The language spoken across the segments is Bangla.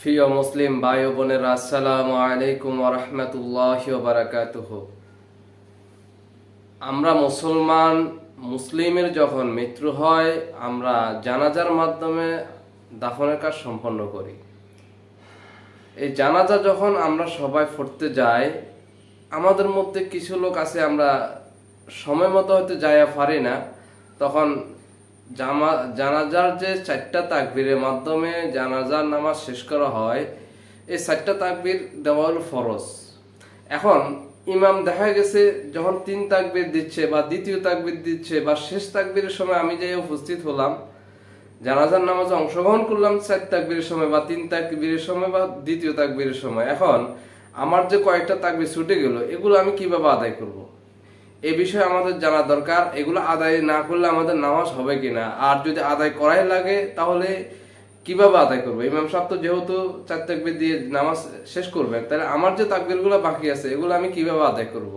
প্রিয় মুসলিম ভাই ও বোনেরা, আসসালামু আলাইকুম ওয়া রাহমাতুল্লাহি ওয়া বারাকাতুহু। আমরা মুসলিমের যখন মৃত্যু হয়, আমরা জানাজার মাধ্যমে দাফনের কাজ সম্পন্ন করি। এই জানাজা যখন আমরা সবাই পড়তে যাই, আমাদের মধ্যে কিছু লোক আছে আমরা সময় মতো হয়তো যাইয়া পারি না। তখন জানাজার যে 4টা তাকবীরের মাধ্যমে জানাজার নামাজ শেষ করা হয়, এই 4টা তাকবীর দেওয়া হলো ফরজ। এখন ইমাম দেখা গেছে যখন 3 তাকবীর দিচ্ছে বা দ্বিতীয় তাকবীর দিচ্ছে বা শেষ তাকবীরের সময় আমি যাই উপস্থিত হলাম, জানাজার নামাজে অংশগ্রহণ করলাম 4 তাকবীরের সময় বা 3 তাকবীরের সময় বা দ্বিতীয় তাকবীরের সময়। এখন আমার যে কয়েকটা তাকবীর ছুটে গেল, এগুলো আমি কিভাবে আদায় করব? এই বিষয়ে আমাদের জানা দরকার। এগুলো আদায় না করলে আমাদের নামাজ হবে কিনা, আর যদি আদায় করাই লাগে তাহলে কিভাবে আদায় করবো? ইমাম সাহেব তো যেহেতু 4 তাকবীর দিয়ে নামাজ শেষ করবেন, তাহলে আমার যে তাকবীরগুলো বাকি আছে এগুলো আমি কিভাবে আদায় করব?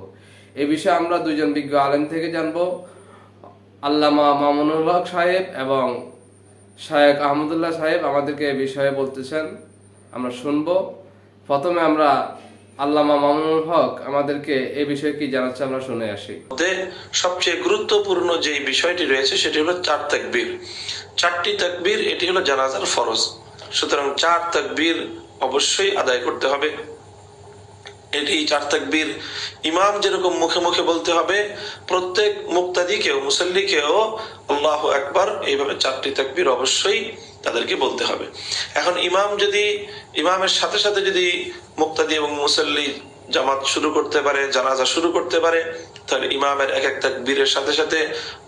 এই বিষয়ে আমরা দুইজন বিজ্ঞ আলেম থেকে জানবো। আল্লামা মামুনুল হক সাহেব এবং শায়েখ আহমদুল্লাহ সাহেব আমাদেরকে এই বিষয়ে বলতেছেন, আমরা শুনবো। প্রথমে আমরা আল্লামা মামুনুল হক আমাদেরকে এই বিষয়ে কি জানাচ্ছে আমরা শুনে আসি। সবচেয়ে গুরুত্বপূর্ণ যে বিষয়টি রয়েছে সেটি হলো 4 তাকবীর। 4টি তাকবীর, এটি হলো জানাজার ফরজ। সুতরাং 4 তাকবীর অবশ্যই আদায় করতে হবে। এটি 4 তাকবীর ইমাম যেরকম মুখে মুখে বলতে হবে, প্রত্যেক মুক্তাদিকেও মুসল্লিকেও আল্লাহু আকবার এইভাবে 4টি তাকবীর অবশ্যই তাদেরকে বলতে হবে। এখন ইমামের সাথে সাথে যদি মুক্তাদি এবং মুসল্লি জামাত শুরু করতে পারে, জানাজা শুরু করতে পারে, তাহলে ইমামের এক এক তাকবীরের সাথে সাথে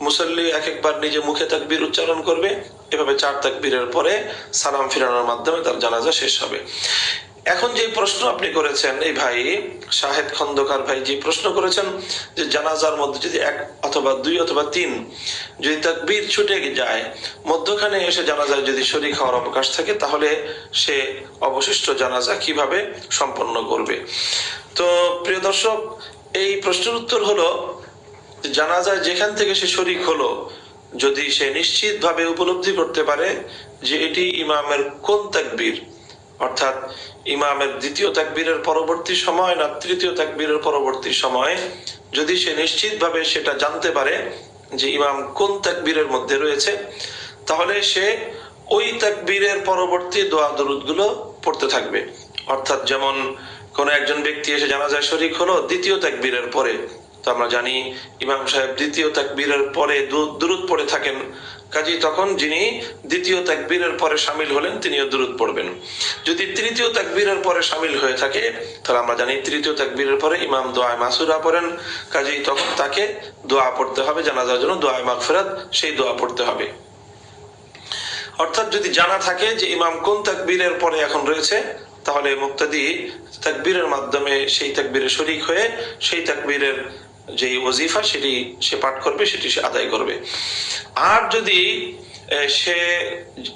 মুসল্লি এক একবার নিজে মুখে তাকবীর উচ্চারণ করবে। এভাবে 4 তাকবীরের পরে সালাম ফিরানোর মাধ্যমে তার জানাজা শেষ হবে। এখন যে প্রশ্ন আপনি করেছেন, এই ভাই শাহেদ খন্দকার ভাই যে প্রশ্ন করেছেন যে জানাজার মধ্যে যদি 1 অথবা 2 অথবা 3 যদি তাকবীর ছুটে যায়, মধ্যখানে এসে জানাজায় যদি শরীক হওয়ার অবকাশ থাকে, তাহলে সে অবশিষ্ট জানাজা কিভাবে সম্পন্ন করবে? তো প্রিয় দর্শক, এই প্রশ্নের উত্তর হলো, জানাজায় যেখান থেকে সে শরীক হলো, যদি সে নিশ্চিতভাবে উপলব্ধি করতে পারে যে এটি ইমামের কোন তাকবীর, অর্থাৎ ইমামের দ্বিতীয় তাকবীরের পরবর্তী সময় না তৃতীয় তাকবীরের পরবর্তী সময়, যদি সে নিশ্চিতভাবে সেটা জানতে পারে যে ইমাম কোন তাকবীরের মধ্যে রয়েছে, তাহলে সে ওই তাকবীরের পরবর্তী দোয়া দরুদ গুলো পড়তে থাকবে। অর্থাৎ যেমন কোন একজন ব্যক্তি এসে জানাজায় শরীক হলো দ্বিতীয় তাকবীরের পরে, তো আমরা জানি ইমাম সাহেব দ্বিতীয় তাকবীরের পরে দুরূদ পড়ে থাকেন, কাজেই তখন যিনি দ্বিতীয় তাকবীরের পরে শামিল হলেন তিনিও দুরূদ পড়বেন। যদি তৃতীয় তাকবীরের পরে শামিল হয়ে থাকে, তাহলে আমরা জানি তৃতীয় তাকবীরের পরে ইমাম দোয়া মাসুরা পড়েন, কাজেই তখন তাকে দোয়া পড়তে হবে, জানাজার জন্য দোয়া মাগফিরাত, সেই দোয়া পড়তে হবে। অর্থাৎ যদি জানা থাকে যে ইমাম কোন তাকবীরের পরে এখন রয়েছে, তাহলে মুক্তাদি তাকবীরের মাধ্যমে সেই তাকবীরে শরীক হয়ে সেই তাকবীরের যে ওজিফা সেটি সে পাঠ করবে, সেটি সে আদায় করবে। আর যদি সে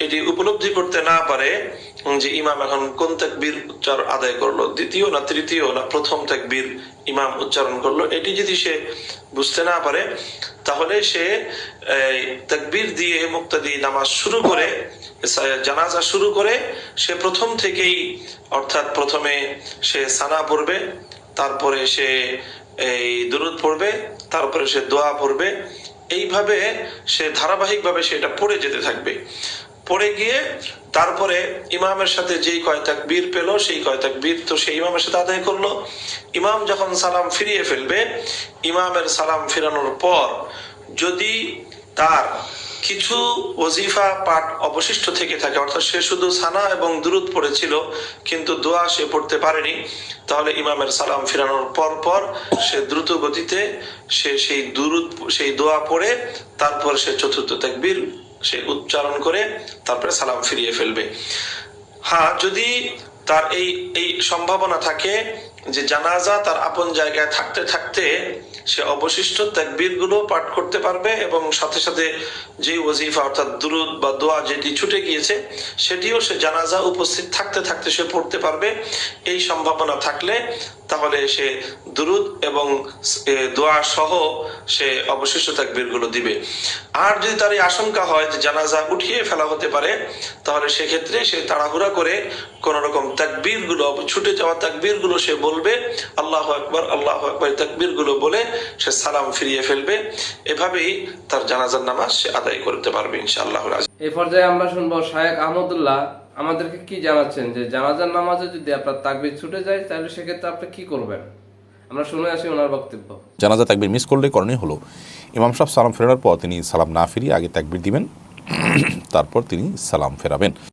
এটি উপলব্ধি করতে না পারে যে ইমাম এখন কোন তাকবীর উচ্চারণ আদায় করলো, দ্বিতীয় না তৃতীয় না প্রথম তাকবীর ইমাম উচ্চারণ করলো, এটি যদি সে বুঝতে না পারে, তাহলে সে তাকবীর দিয়ে মুক্তাদি নামাজ শুরু করে, জানাজা শুরু করে, সে প্রথম থেকেই, অর্থাৎ প্রথমে সে সানা পড়বে, তারপরে সে এই দুরূদ পড়বে, তারপরে সে দোয়া পড়বে। এইভাবে সে ধারাবাহিকভাবে সেটা পড়ে যেতে থাকবে। পড়ে গিয়ে তারপরে ইমামের সাথে যেই কয় তাকবীর পেল, সেই কয় তাকবীর তো সেই ইমামের সাথে আদায় করলো। ইমাম যখন সালাম ফিরিয়ে ফেলবে, ইমামের সালাম ফিরানোর পর যদি তার কিছু ওজিফা পাঠ অবশিষ্ট থেকে থাকে, অর্থাৎ সে শুধু সানা এবং দুরূদ পড়েছিল কিন্তু দোয়া সে পড়তে পারেনি, তাহলে ইমামের সালাম ফিরানোর পর সে দ্রুত গতিতে সে সেই দোয়া পড়ে তারপর সে চতুর্থ তাকবীর সে উচ্চারণ করে তারপরে সালাম ফিরিয়ে ফেলবে। হ্যাঁ, যদি তার এই সম্ভাবনা থাকে যে জানাজা তার আপন জায়গায় থাকতে থাকতে সে অবশিষ্ট তাকবীর গুলো পাঠ করতে পারবে এবং সাথে সাথে যে ওজিফা অর্থাৎ দুরূদ বা দোয়া যেটি ছুটে গিয়েছে সেটিও সে জানাজা উপস্থিত থাকতে থাকতে সে পড়তে পারবে, এই সম্ভাবনা থাকলে তাহলে সে দুরুদ এবং দোয়া সহ সে অবশিষ্ট তাকবীরগুলো দিবে। আর যদি তার এই আশঙ্কা হয় যে জানাজা উঠিয়ে ফেলা হতে পারে, তাহলে সেক্ষেত্রে সে তাড়াহুড়া করে কোন রকম তাকবীরগুলো, ছুটে যাওয়া তাকবীরগুলো সে বলবে, আল্লাহু আকবার আল্লাহু আকবার তাকবীরগুলো বলে সে সালাম ফিরিয়ে ফেলবে। এভাবেই তার জানাজার নামাজ সে আদায় করতে পারবে ইনশাআল্লাহ। এই পর্যায়ে আমরা শুনবো শায়েখ আহমদুল্লাহ আমাদেরকে কি জানাচ্ছেন যে জানাজার নামাজে যদি আপনার তাকবীর ছুটে যায় তাহলে সেক্ষেত্রে আপনি কি করবেন। আমরা শুনে আসি ওনার বক্তব্য। জানাজা তাকবীর মিস করলে করণীয় হলো ইমাম সাহেব সালাম ফেরানোর পর তিনি সালাম না ফিরিয়ে আগে তাকবীর দিবেন, তারপর তিনি সালাম ফেরাবেন।